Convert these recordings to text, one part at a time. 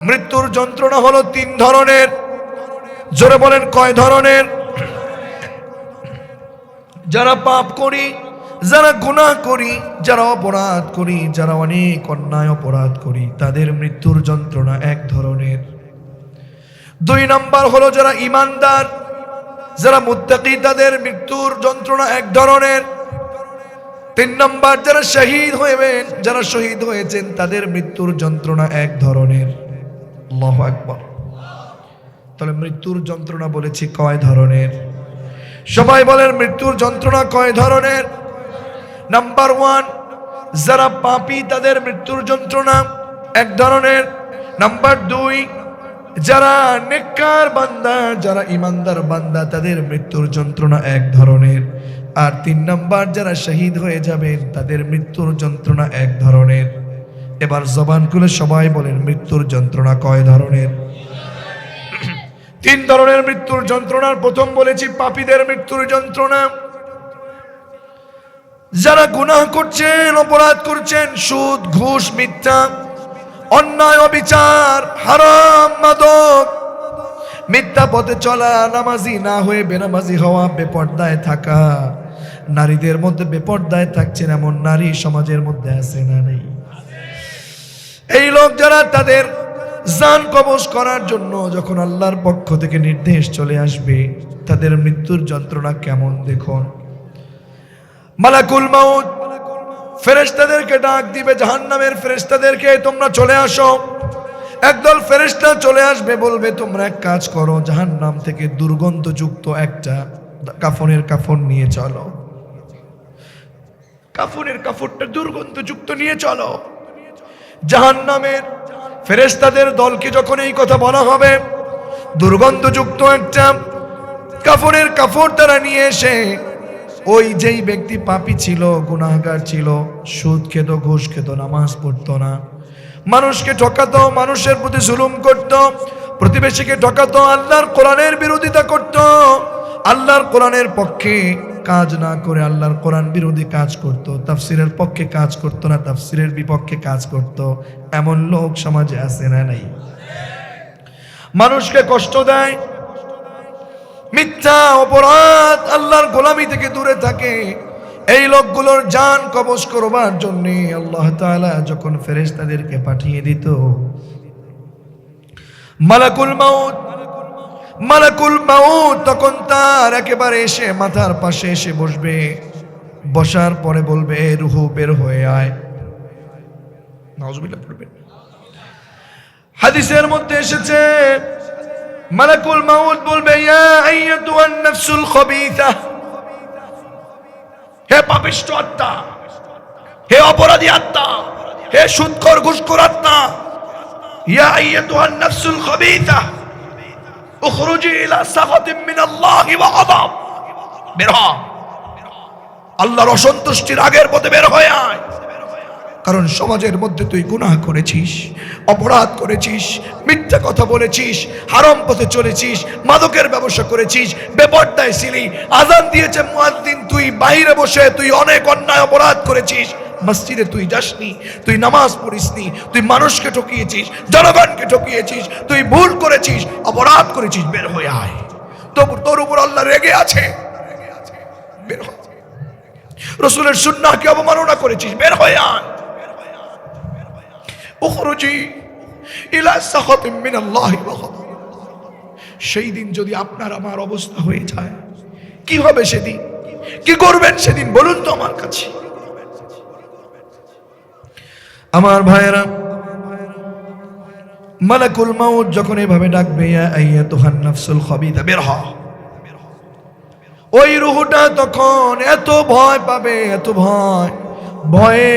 মৃত্যুর যন্ত্রণা হলো 3 ধরনের। জোরে বলেন কয় ধরনের? যারা পাপ করি, যারা গুনাহ করি, যারা অপরাধ করি, যারা অনেক অন্যায় অপরাধ করি, তাদের মৃত্যুর যন্ত্রণা এক ধরনের। 2 নাম্বার হলো যারা ঈমানদার, যারা মুত্তাকি, তাদের মৃত্যুর যন্ত্রণা এক ধরনের। 3 নাম্বার যারা শহীদ হবেন, যারা শহীদ হয়েছেন, তাদের মৃত্যুর যন্ত্রণা এক ধরনের। আল্লাহু আকবার। তাহলে মৃত্যুর যন্ত্রণা বলেছি কয় ধরনের? সবাই বলেন মৃত্যুর যন্ত্রণা কয় ধরনের? নাম্বার 1, যারা পাপী তাদের মৃত্যুর যন্ত্রণা এক ধরনের। নাম্বার 2, যারা নেককার বান্দা, যারা ঈমানদার বান্দা, তাদের মৃত্যুর যন্ত্রণা এক ধরনের। আর 3 নাম্বার যারা শহীদ হয়ে যাবেন, তাদের মৃত্যুর যন্ত্রণা এক ধরনের। এবার জবান খুলে সবাই বলেন মৃত্যুর যন্ত্রণা কয় ধরনের? 3 ধরনের মৃত্যুর যন্ত্রণার প্রথম বলেছি পাপীদের মৃত্যুর যন্ত্রণা। যারা গুনাহ করছেন, অপরাধ করছেন, সুদ, ঘুষ, মিথ্যা, অন্যায়, অবিচার, হারাম, মাদক, মিথ্যা পথে চলা, নামাজি না হয়ে বেনামাজি হওয়া, বেপর্দায় থাকা, নারীদের মধ্যে বেপর্দায় থাকছেন এমন নারী সমাজের মধ্যে আছে না নেই? এই লোক যারা, তাদের জান কবজ করার জন্য যখন আল্লাহর পক্ষ থেকে নির্দেশ চলে আসবে, তাদের মৃত্যুর যন্ত্রণা কেমন দেখুন। মালাকুল মাউত ফেরেশতাদেরকে ডাক দিবে, জাহান্নামের ফেরেশতাদেরকে, তোমরা চলে আসো। একদল ফেরেশতা চলে আসবে, বলবে তোমরা এক কাজ করো, জাহান্নাম থেকে দুর্গন্ধযুক্ত একটা কাফনের কাফন নিয়ে চলো, কাফনের কাফনটা দুর্গন্ধযুক্ত নিয়ে চলো। জাহান্নামের ফেরেশতাদের দলকে যখন এই কথা বলা হবে, দুর্গন্ধযুক্ত একটা কাফনের কাফন তারা নিয়ে এসে, ওই যেই ব্যক্তি পাপী ছিল, গুনাহগার ছিল, সুদ খেত, ঘুষ খেত, নামাজ পড়তো না, মানুষকে ঠকাতো, মানুষের প্রতি জুলুম করত, প্রতিবেশীকে ঠকাতো, আল্লাহর কোরআনের বিরোধিতা করত, আল্লাহর কোরআনের পক্ষে কাজ না করে আল্লাহর কোরআন বিরোধী কাজ করত, তাফসিরের পক্ষে কাজ করত না, তাফসিরের বিপক্ষে কাজ করত, এমন লোক সমাজে আছে না নাই? মানুষকে কষ্ট দেয়, মিথ্যা, অপরাধ, আল্লাহর গোলামি থেকে দূরে থাকে, এই লোকগুলোর জান কবজ করবার জন্য আল্লাহ তাআলা যখন ফেরেশতাদেরকে পাঠিয়ে দিত, মালাকুল মাউত, মালাকুল মাউত তখন তার একেবারে এসে মাথার পাশে এসে বসবে, বসার পরে বলবে রূহ বের হয়ে আয়। নাউজুবিল্লাহ পড়বেন। হাদিসের মধ্যে এসেছে মালাকুল মাউত বলবে ইয়া আইয়াতুহান নাফসুল খাবিসা, হে পাপিষ্ঠ আত্মা, হে অপরাধী আত্মা, হে সুদখোর ঘুষখোর আত্মা, ইয়া আইয়াতুহান নাফসুল খাবিসা উখরুজি ইলা সাখাতিন মিনাল্লাহি ওয়া আযাব, বের হ, আল্লাহর অসন্তুষ্টির আগের পথে বের হয়ে আয়। কারণ সমাজের মধ্যে তুই গুনাহ করেছিস, অপরাধ করেছিস, মিথ্যা কথা বলেছিস, হারাম পথে চলেছিস, মাদকের ব্যবসা করেছিস, বেপরদায় ছিলি, আযান দিয়েছে মুয়াজ্জিন, তুই বাইরে বসে তুই অনেক অন্যায় অপরাধ করেছিস, মসজিদে তুই যাসনি, তুই নামাজ পড়িসনি, তুই মানুষকে ঠকিয়েছিস, জনগণকে ঠকিয়েছিস, তুই ভুল করেছিস, অপরাধ করেছিস, বের হয়ে আয়। তোর উপর আল্লাহ রেগে আছে, বের হ। রাসূলের সুন্নাহকে অবমাননা করেছিস, বের হয়ে আয়। উখরুজি ইলা সাখাতিন মিনাল্লাহি ওয়া গাদাব। সেই দিন যদি আপনার আমার অবস্থা হয়ে যায়, কি হবে সেদিন? কি করবেন সেদিন বলুন তো আমার কাছে। আমার ভাইয়েরা, মালাকুল মাউত যখন এভাবে ডাকবে ইয়া আইয়াতুহান নাফসুল খাবিসা, বের হ, ওই রূহটা তখন এত ভয় পাবে, এত ভয়, ভয়ে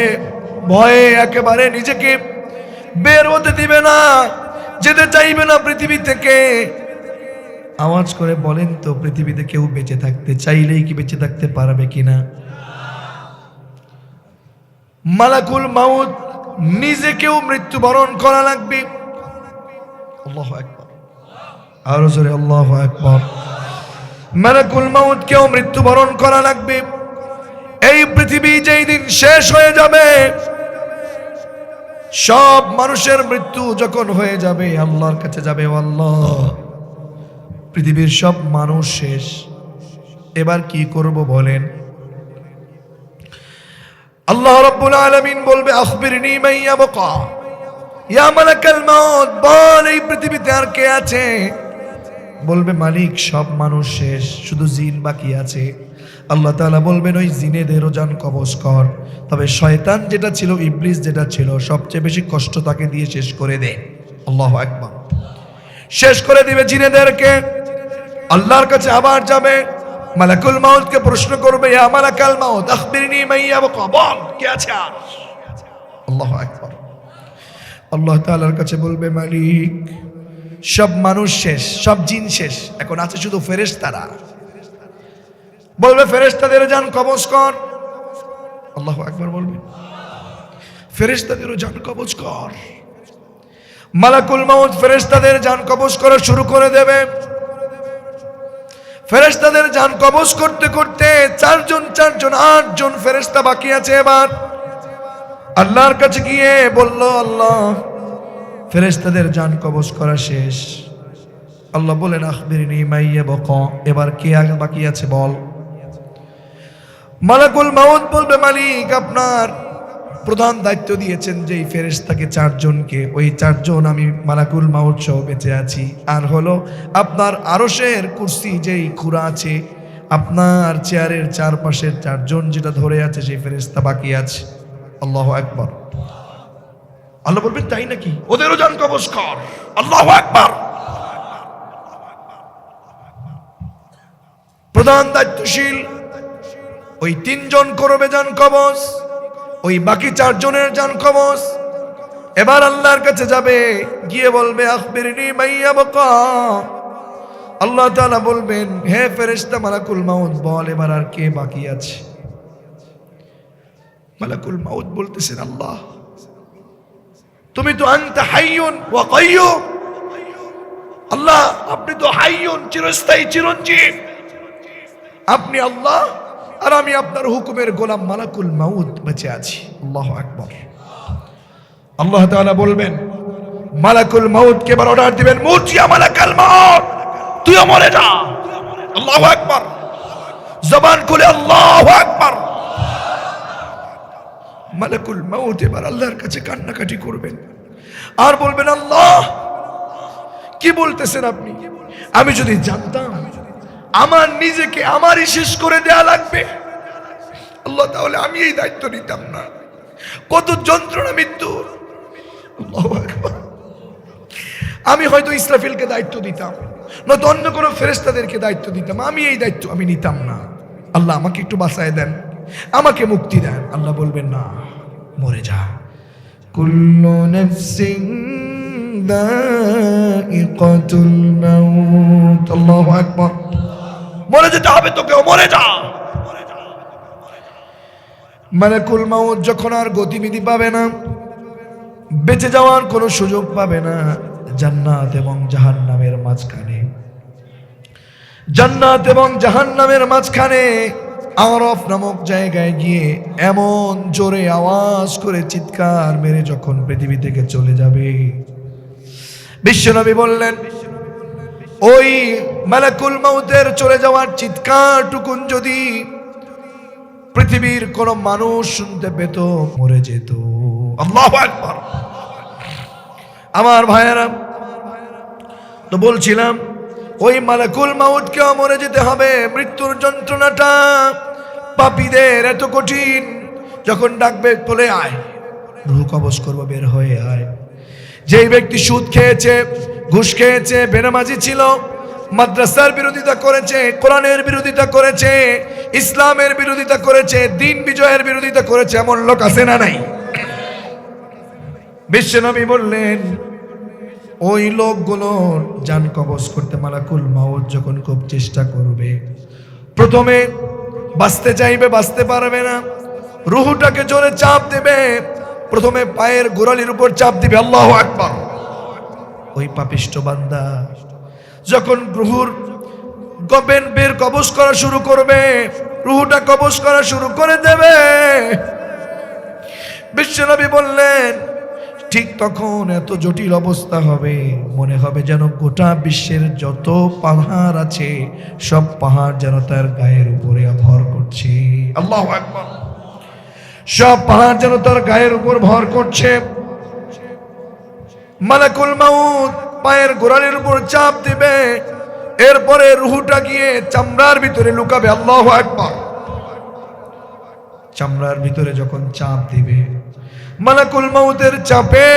ভয়ে একেবারে নিজেকে বের হতে দিবে না, যেতে চাইবে না পৃথিবী থেকে। আওয়াজ করে বলেন তো, পৃথিবীতে কেউ বেঁচে থাকতে চাইলেই কি বেঁচে থাকতে পারবে কিনা? মালাকুল মাউত নিজেকেও মৃত্যুবরণ করা লাগবে। আল্লাহু আকবার, আরো জোরে আল্লাহু আকবার। মালাকুল মাউত কেও মৃত্যুবরণ করা লাগবে। এই পৃথিবী যেই দিন শেষ হয়ে যাবে, সব মানুষের মৃত্যু যখন হয়ে যাবে, আল্লাহর কাছে যাবে, ও আল্লাহ পৃথিবীর সব মানুষ শেষ, এবার কি করব বলেন? আল্লাহ রাব্বুল আলামিন বলবে আখবিরনি মান ইয়াবকা, ইয়া মালাকাল মাউত, বল এই পৃথিবীতে আর কে আছে? বলবে মালিক সব মানুষ শেষ, শুধু জিন বাকি আছে। আল্লাহ তাআলা বলবেন ওই জিনেদেরও জান কবজ কর, তবে শয়তান যেটা ছিল, ইবলিস যেটা ছিল, সবচেয়ে বেশি কষ্ট তাকে দিয়ে শেষ করে দে। আল্লাহু আকবার। শেষ করে দিবে জিনেদেরকে। আল্লাহর কাছে আবার যাবে, মালাকুল মাউতকে প্রশ্ন করবে, ইয়া মালাকাল মাউত আখবিরনি মান ইয়াবকা, বল কে আছে আর? আল্লাহু আকবার। আল্লাহ তাআলার কাছে বলবে মালিক সব মানুষ শেষ, সব জিন শেষ, এখন আছে শুধু ফেরেশতারা। বলবে ফেরেশতাদের জান কবজ কর। আল্লাহু আকবার বলবে, ফেরেশতাদেরও জান কবজ কর। মালাকুল মাউত ফেরেশতাদের জান কবজ করা শুরু করে দেবে। ফেরেশতাদের জান কবজ করতে করতে চারজন 8জন ফেরেশতা বাকি আছে। এবার আল্লাহর কাছে গিয়ে বলল, আল্লাহ ফেরেশতাদের জান কবজ করা শেষ। আল্লাহ বলেন আখবিরনি মান ইয়াবকা, এবার কে আগে বাকি আছে বল। মালাকুল মাউত বলবে মালিক আপনার প্রধান দায়িত্ব দিয়েছেন যে এই ফেরেশতাকে 4জনকে, ওই 4জন আমি মালাকুল মাউত সহ বেঁচে আছি। আর হলো আপনার আরশের কুরসি যেই খুরা আছে, আপনার চেয়ারের চারপাশের 4জন যেটা ধরে আছে সেই ফেরেশতা বাকি আছে। আল্লাহু আকবার। আল্লাহ বলবেন তাই নাকি, ওদেরও জান কবজ কর। আল্লাহু আকবার। প্রধান দায়িত্বশীল ওই 3জন করবে জান কবজ, ওই বাকি 4জনের জান কবজ। এবার আল্লাহর কাছে যাবে, গিয়ে বলবে আখবিরনি মান ইয়াবকা। আল্লাহ তাআলা বলবেন হে ফেরেশতা মালাকুল মাউত বল এবার আর কে বাকি আছে? মালাকুল মাউত বলতেছেন আল্লাহ তুমি তো আনতা হাইয়ুন ওয়া কাইয়ুম, আল্লাহ আপনি তো হাইয়ুন চিরস্থায়ী চিরঞ্জীব, আপনি আল্লাহ আর আমি আপনার হুকুমের গোলাম মালাকুল মাউত বেঁচে আছি। আল্লাহু আকবার। আল্লাহ তাআলা বলবেন মালাকুল মাউতকে এবার অর্ডার দিবেন, মুত ইয়া মালাকাল মাউত, তুইও মরে যা। আল্লাহু আকবার। জবান খুলে আল্লাহু আকবার। মালাকুল মাউত এবার আল্লাহর কাছে কান্নাকাটি করবেন আর বলবেন আল্লাহ কি বলতেছেন আপনি? আমি যদি জানতাম আমার নিজেকে আমারই শেষ করে দেয়া লাগবে আল্লাহ, তাহলে আমি এই দায়িত্ব নিতাম না। কত যন্ত্রণা মৃত্যুর। আল্লাহু আকবার। আমি হয়তো ইসরাফিলকে দায়িত্ব দিতাম, নয়তো অন্য কোনো ফেরেশতাদেরকে দায়িত্ব দিতাম, আমি এই দায়িত্ব আমি নিতাম না। আল্লাহ আমাকে একটু বাঁচায় দেন, আমাকে মুক্তি দেন। আল্লাহ বলবেন না, মরে যা। কুল্লু নাফসিন যায়িকাতুল মাউত। আল্লাহু আকবার। মরে যেতে হবে তোকেও, মরে যা। মালাকুল মাউত যখন আর গতিবিধি পাবে না, বেঁচে যাওয়ার কোনো সুযোগ পাবে না, জান্নাত এবং জাহান্নামের মাঝখানে, জান্নাত এবং জাহান্নামের মাঝখানে আরফ নামক জায়গায় গিয়ে এমন জোরে আওয়াজ করে চিৎকার মেরে যখন পৃথিবী থেকে চলে যাবে, বিশ্বনবী বললেন ওই মালাকুল মাউতের চলে যাওয়ার চিৎকার টুকুন যদি পৃথিবীর কোন মানুষ শুনতে পেত, মরে যেত। আল্লাহু আকবার। আমার ভাইয়েরা, তো বলছিলাম ওই মালাকুল মাউতকেও মরে যেতে হবে। মৃত্যুর যন্ত্রণাটা পাপীদের এত কঠিন, যখন ডাকবে বলে আয়, রূহ কবজ করবো, বের হয়ে আয়। যেই ব্যক্তি সুদ খেয়েছে, ঘুষ খেয়েছে, বেনামাজি ছিল, মাদ্রাসার বিরোধিতা করেছে, কোরআনের বিরোধিতা করেছে, ইসলামের বিরোধিতা করেছে, দিন বিজয়ের বিরোধিতা করেছে, এমন লোক আছে না নাই? বিশ্বনবী বললেন ওই লোকগুলোর জান কবজ করতে মালাকুল মাউত যখন খুব চেষ্টা করবে, প্রথমে বাঁচতে চাইবে, বাঁচতে পারবে না, রুহটাকে জোরে চাপ দেবে, প্রথমে পায়ের গোড়ালির উপর চাপ দিবে। আল্লাহু আকবার। ওই পাপিষ্ঠ বান্দা যখন রুহুর গবেন বের কবজ করা শুরু করবে, রুহটা কবজ করা শুরু করে দেবে। বিশ্বনবী বললেন ঠিক তখন এত জটিল অবস্থা হবে, মনে হবে যেন গোটা বিশ্বের যত পাহাড় আছে সব পাহাড় যেন তার গায়ের উপরে ভর করছে। আল্লাহু আকবার। সব পাহাড় যেন তার গায়ের উপর ভর করছে। মালাকুল মাউত পায়ের গোড়ালির উপর চাপ দিবে, এরপরে রুহুটা গিয়ে চামড়ার ভিতরে লুকাবে। আল্লাহু আকবার। চামড়ার ভিতরে যখন চাপ দিবে, মালাকুল মাউতের চাপে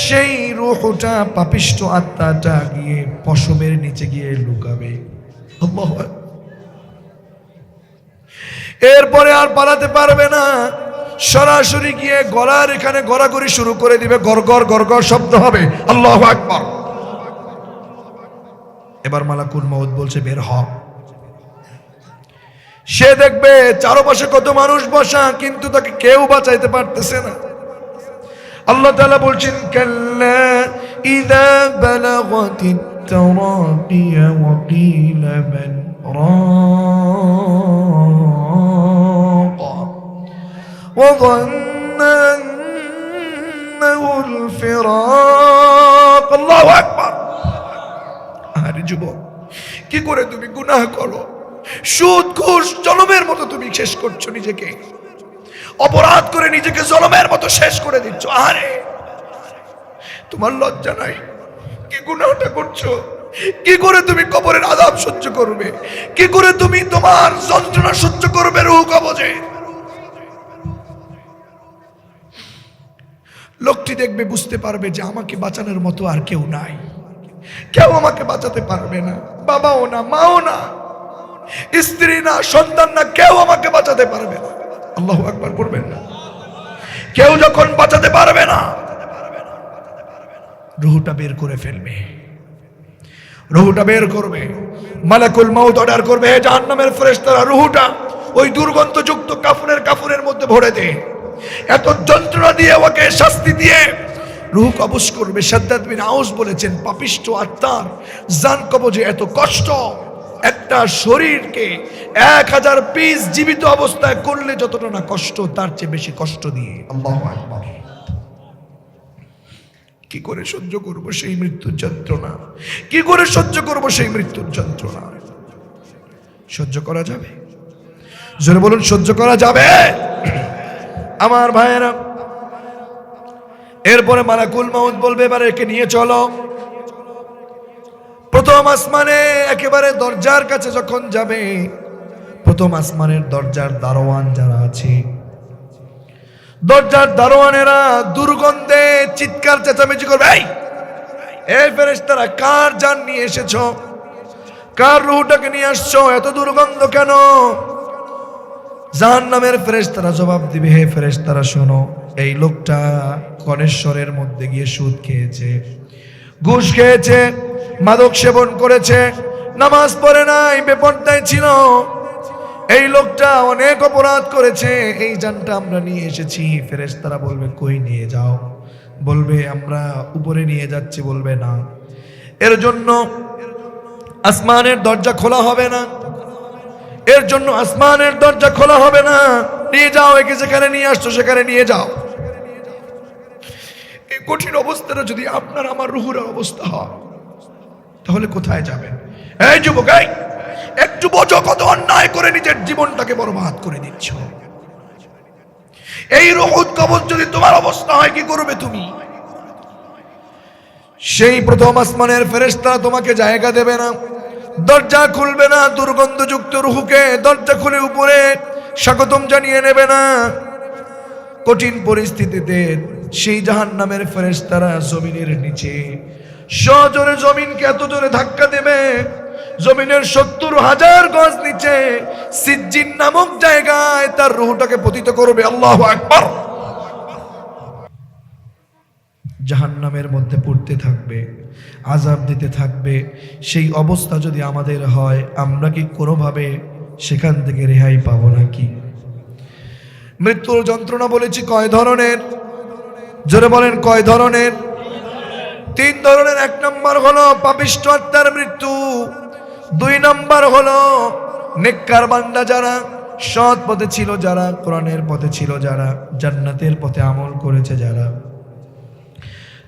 সেই রূহটা, পাপিষ্ঠ আত্মাটা গিয়ে পশমের নিচে গিয়ে লুকাবে। আল্লাহু আকবার। এরপরে আর পালাতে পারবে না, সরাসরি গিয়ে গলার এখানে গড়াগড়ি শুরু করে দিবে, গড়গড় গড়গড় শব্দ হবে। আল্লাহু আকবার। এবার মালাকুল মাউত বলছে বের হ। সে দেখবে চারপাশে কত মানুষ বসা, কিন্তু তাকে কেউ বাঁচাইতে পারতেছে না। আল্লাহ তাআলা বলছেন কাল্লা ইযা বালাগাতিত তারাকিয়া ওয়া কিলা মান রাক ওয়া ظنّا আন্নাহুল ফিরাক। আল্লাহু আকবার। আরে যুবক, কি করে তুমি গুনাহ করো, সুদ ঘুষ জলমের মতো তুমি শেষ করছো নিজেকে, অপরাধ করে নিজেকে জলমের মতো শেষ করে দিচ্ছ। আরে তোমার লজ্জা নাই? কি গুনাহটা করছো? কি করে তুমি কবরের আযাব সহ্য করবে? কি করে তুমি তোমার যন্ত্রণা সহ্য করবে রূহ কবজে? লোকটি দেখবে, বুঝতে পারবে যে আমাকে বাঁচানোর মতো আর কেউ নাই, কেউ আমাকে বাঁচাতে পারবে না, বাবাও না, মাও না, স্ত্রী না, সন্তান না, কেউ আমাকে বাঁচাতে পারবে না। আল্লাহু আকবার করবেন না? কেউ যখন বাঁচাতে পারবে না, রূহটা বের করে ফেলবে, রূহটা বের করবে। মালাকুল মাউত অর্ডার করবে, হে জাহান্নামের ফেরেশতারা, রূহটা ওই দুর্গন্ধযুক্ত কাফনের মধ্যে ভরে দে। এত যন্ত্রণা দিয়ে, ওকে শাস্তি দিয়ে রূহ কবজ করবে। শাদ্দাদ বিন আউস বলেছেন, পাপিষ্ঠ আত্মার জান কবজে এত কষ্ট, একটা শরীরকে 1000 পিস জীবিত অবস্থায় করলে যতটা না কষ্ট, তার চেয়ে বেশি কষ্ট দিয়ে। আল্লাহু আকবার। কি করে সহ্য করব সেই মৃত্যুর যন্ত্রণা? কি করে সহ্য করব সেই মৃত্যুর যন্ত্রণা? সহ্য করা যাবে? জোরে বলুন, সহ্য করা যাবে? আমার ভাইয়েরা, এরপরে মালাকুল মাউত বলবে, এবারে একে নিয়ে চলো। প্রথম আসমানে একেবারে দরজার কাছে যখন যাবে, প্রথম আসমানের দরজার দারোয়ান যারা আছে, দরজার দারোয়ানেরা দুর্গন্ধে চিৎকার চেঁচামেচি করবে, এই ফেরেশতারা কার জান নিয়ে এসেছো? কার রূহটাকে নিয়ে আসছো? এত দুর্গন্ধ কেন? জাহান্নামের ফেরেশতারা জবাব দিবে, হে ফেরেশতারা শোনো, এই লোকটা কনেশ্বরের মধ্যে গিয়ে সুদ খেয়েছে, ঘুষ খেয়েছে, মাদক সেবন করেছে, নামাজ পড়ে নাই, বেপরদায় ছিল, এই লোকটা অনেক অপরাধ করেছে, এই জানটা আমরা নিয়ে এসেছি। ফেরেশতারা বলবে, কই নিয়ে যাও? বলবে, আমরা উপরে নিয়ে যাচ্ছি। বলবে, না, এর জন্য আসমানের দরজা খোলা হবে না, এর জন্য আসমানের দরজা খোলা হবে না, নিয়ে যাও, একে যেখানে নিয়ে আসছো সেখানে নিয়ে যাও। এই কঠিন অবস্থাটা যদি আপনার আমার রুহুর অবস্থা হয়, তাহলে কোথায় যাবেন? এই যুবক, একটু বোঝো কত অন্যায় করে নিজের জীবনটাকে বরবাদ করে দিচ্ছ। এই রুহুর কবজ যদি তোমার অবস্থা হয়, কি করবে তুমি? সেই প্রথম আসমানের ফেরেশতারা তোমাকে জায়গা দেবে না, দরজা খুলবে না, দুর্গন্ধযুক্ত রুহুকে দরজা খুলে উপরে স্বাগতম জানিয়ে নেবে না। কঠিন পরিস্থিতিতে সেই জাহান্নামের ফেরেশতারা জমিনের নিচে সজোরে জমিনকে এত জোরে ধাক্কা দেবে, জমিনের 70,000 গজ নিচে সিজ্জিন নামক জায়গায় তার রূহটাকে পতিত করবে। আল্লাহু আকবার। জাহান্নামের মধ্যে পড়তে থাকবে, আযাব দিতে থাকবে। সেই অবস্থা যদি আমাদের হয়, আমরা কি কোনোভাবে সেখান থেকে রেহাই পাবো নাকি? মৃত্যুর যন্ত্রণা বলেছি কয় ধরনের? জোরে বলেন, কয় ধরনের? 3 ধরনের। 1 নম্বর হলো পাপিষ্ঠ আত্মার মৃত্যু, 2 নম্বর হলো নেককার বান্দা যারা, সৎ পথে ছিল যারা, কোরআনের পথে ছিল যারা, জান্নাতের পথে আমল করেছে যারা,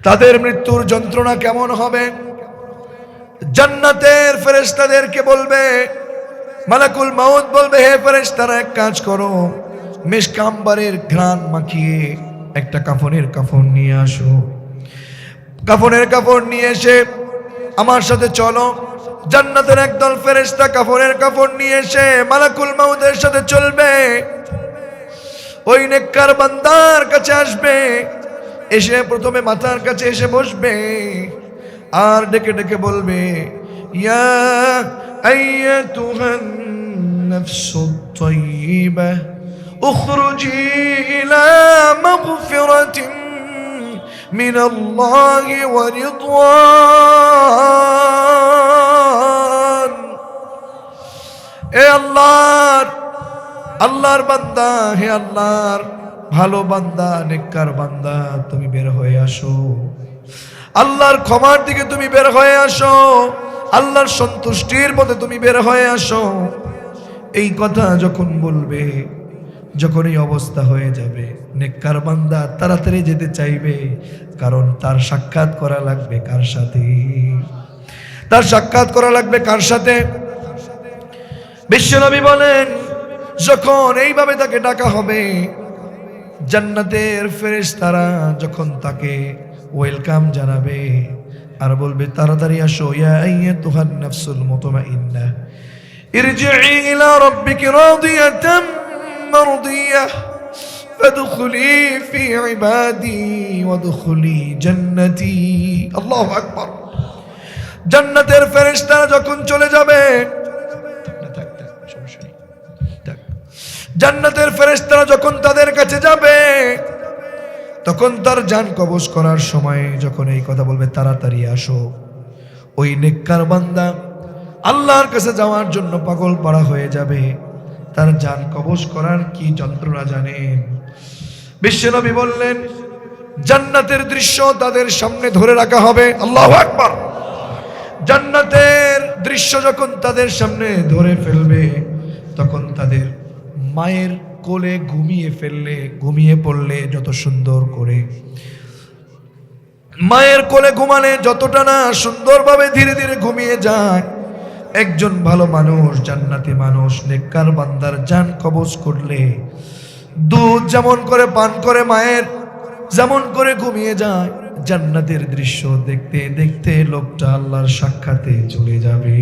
তাদের মৃত্যুর যন্ত্রণা কেমন হবে? জান্নাতের ফেরেশতাদেরকে বলবে, মালাকুল মাউত বলবে, হে ফেরেশতারা এক কাজ করো, মিশক আম্বরের ঘ্রাণ মাখিয়ে একটা কাফনের কাফন নিয়ে আসো। কাফনের কাপড় নিয়ে এসে আমার সাথে চলো। জান্নাতের একদল ফেরেশতা কাফনের কাপড় নিয়ে এসে মালাকুল মাউতের সাথে চলবে, ওই নেককার বান্দার কাছে আসবে, এসে প্রথমে মাথার কাছে এসে বসবে আর ডেকে ডেকে বলবে, ইয়া আইয়াতুহান নাফসুত তাইয়্যিবাহ উখরুজি ইলা মাগফিরাতিন মিনাল্লাহি ওয়া রিদওয়ান। এ আল্লাহর বান্দা, হে আল্লাহর ভালো বান্দা, নেককার বান্দা, তুমি বের হয়ে আসো, আল্লাহর ক্ষমার দিকে তুমি বের হয়ে আসো, আল্লাহর সন্তুষ্টির পথে তুমি বের হয়ে আসো। এই কথা যখন বলবে, যখন এই অবস্থা হয়ে যাবে, নেককার বান্দা তাড়াতাড়ি যেতে চাইবে, কারণ তার সাক্ষাৎ করা লাগবে কার সাথে? তার সাক্ষাৎ করা লাগবে কার সাথে? বিশ্বনবী বলেন, যখন এইভাবে তাকে ডাকা হবে, জান্নাতের ফেরেশতারা যখন তাকে ওয়েলকাম জানাবে আর বলবে, তাড়াতাড়ি আসো, ইয়া আইয়াতুহান নাফসুল মুতমাইন্নাহ ইরজিই ইলা রাব্বিকি রাদিয়াতাম মারদিয়াহ ফাদখুলি ফি ইবাদি ওয়াদখুলি জান্নাতি। আল্লাহু আকবার। জান্নাতের ফেরেশতারা যখন চলে যাবে, জান্নাতের ফেরেশতারা যখন তাদের কাছে যাবে, তখন তার জান কবজ করার সময় যখন এই কথা বলবে, তাড়াতাড়ি আসো, ওই নেককার বান্দা আল্লাহর কাছে যাওয়ার জন্য পাগল পাড়া হয়ে যাবে। তার জান কবজ করার কি যন্ত্রণা জানেন? বিশ্বনবী বললেন, জান্নাতের দৃশ্য তাদের সামনে ধরে রাখা হবে। আল্লাহু আকবার। জান্নাতের দৃশ্য যখন তাদের সামনে ধরে ফেলবে, তখন তাদের মায়ের কোলে ঘুমিয়ে পড়লে যত সুন্দর করে, মায়ের কোলে ঘুমালে যতটা না সুন্দরভাবে ধীরে ধীরে ঘুমিয়ে যায়, একজন ভালো মানুষ, জান্নাতি মানুষ, নেককার বান্দার জান কবজ করলে দুধ যেমন করে পান করে মায়ের, যেমন করে ঘুমিয়ে যায়, জান্নাতের দৃশ্য দেখতে দেখতে লোকটা আল্লাহর সাক্ষাতে চলে যাবে।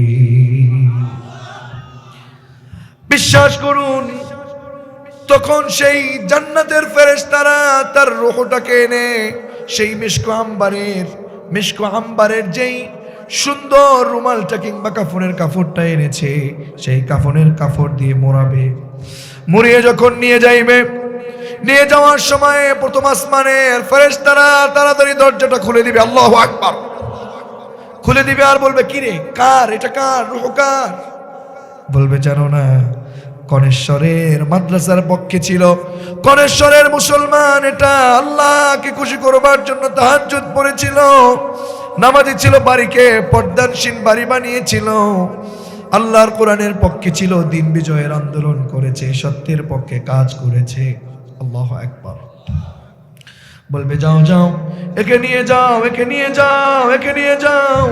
বিশ্বাস করুন, তখন সেই জান্নাতের ফেরেশতারা তার রূহটাকে এনে সেই মিশক আম্বারের যেই সুন্দর রুমালটা কিংবা কাফনের কাপড়টা এনেছে, সেই কাফনের কাপড় দিয়ে মোড়াবে। মুড়িয়ে যখন নিয়ে যাইবে, নিয়ে যাওয়ার সময় প্রথম আসমানের ফেরেশতারা তাড়াতাড়ি দরজাটা খুলে দিবে। আল্লাহু আকবার। খুলে দিবে আর বলবে, কি রে, কার এটা, কার রূহ কার? বলবে, জানো না, কনেশ্বরের মাদ্রাসার পক্ষে ছিল, কনেশ্বরের মুসলমান, এটা আল্লাহকে খুশি করবার জন্য তাহাজ্জুদ পড়েছিল, নামাজি ছিল, বাড়িকে পর্দানসীন বাড়ি বানিয়েছিল, আল্লাহর কোরআনের পক্ষে ছিল, দিন বিজয়ের আন্দোলন করেছে, সত্যের পক্ষে কাজ করেছে। আল্লাহু আকবার। বলবে, যাও যাও, একে নিয়ে যাও, একে নিয়ে যাও, একে নিয়ে যাও।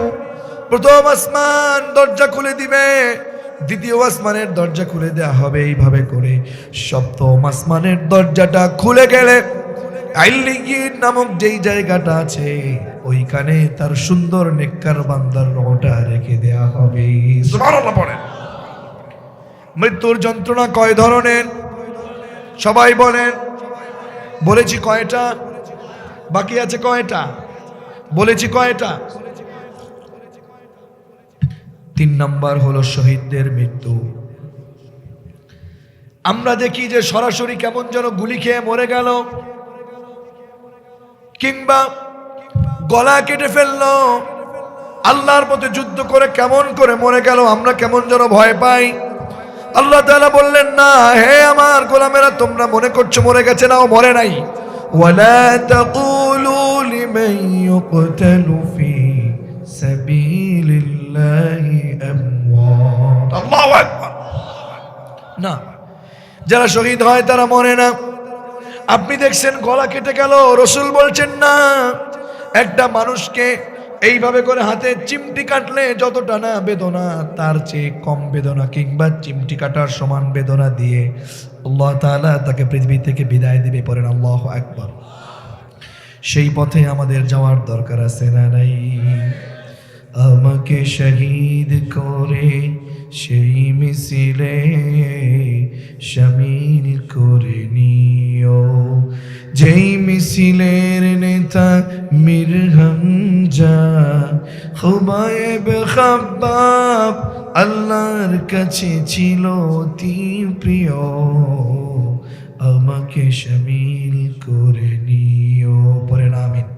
প্রথম আসমান দরজা খুলে দিবে, দ্বিতীয় আসমানের দরজা খুলে দেয়া হবে। এইভাবে করে সপ্তম আসমানের দরজাটা খুলে গেলে আইলিয়িন নামক যেই জায়গাটা আছে, ওইখানে তার সুন্দর নেককার বান্দার রূহটা রেখে দেয়া হবে। সুবহানাল্লাহ বলেন। মৃত্যুর যন্ত্রণা কয় ধরনের? সবাই বলেন। বলেছি কয়টা? বাকি আছে কয়টা? বলেছি কয়টা? 3 নাম্বার হলো শহীদদের মৃত্যু। আমরা দেখি যে সরাসরি কেমন যেন গুলি খেয়ে মরে গেল, কিংবা গলা কেটে ফেললো, আল্লাহর পথে যুদ্ধ করে কেমন করে মরে গেল, আমরা কেমন যেন ভয় পাই। আল্লাহ তাআলা বললেন, না হে আমার গোলামেরা, তোমরা মনে করছো মরে গেছে, না, ও মরে নাই। ওয়ালা তাকুলু লিমান ইউকতালু ফি সাবিলিল্লাহি আমওয়াত। আল্লাহু আকবার। না, যারা শহীদ হয় তারা মরে না। আপনি দেখছেন গলা কেটে গেল, রাসূল বলছেন না, একটা মানুষকে এইভাবে করে হাতে চিমটি কাটলে যতটা না বেদনা, তার চেয়ে কম বেদনা কিংবা চিমটি কাটার সমান বেদনা দিয়ে আল্লাহ তাআলা তাকে পৃথিবী থেকে বিদায় দিবে। পড়েন আল্লাহু আকবার। সেই পথে আমাদের যাওয়ার দরকার আছে না নাই? আমাকে শহীদ করে সেই মিছিলে শামিল করে নিও, যেই মিছিলের নেতা মীর হামজা খুবায়েব খাব্বাব আল্লাহর কাছে ছিল অতি প্রিয়। আমাকে শামিল করে নিও। পড়েন আমিন।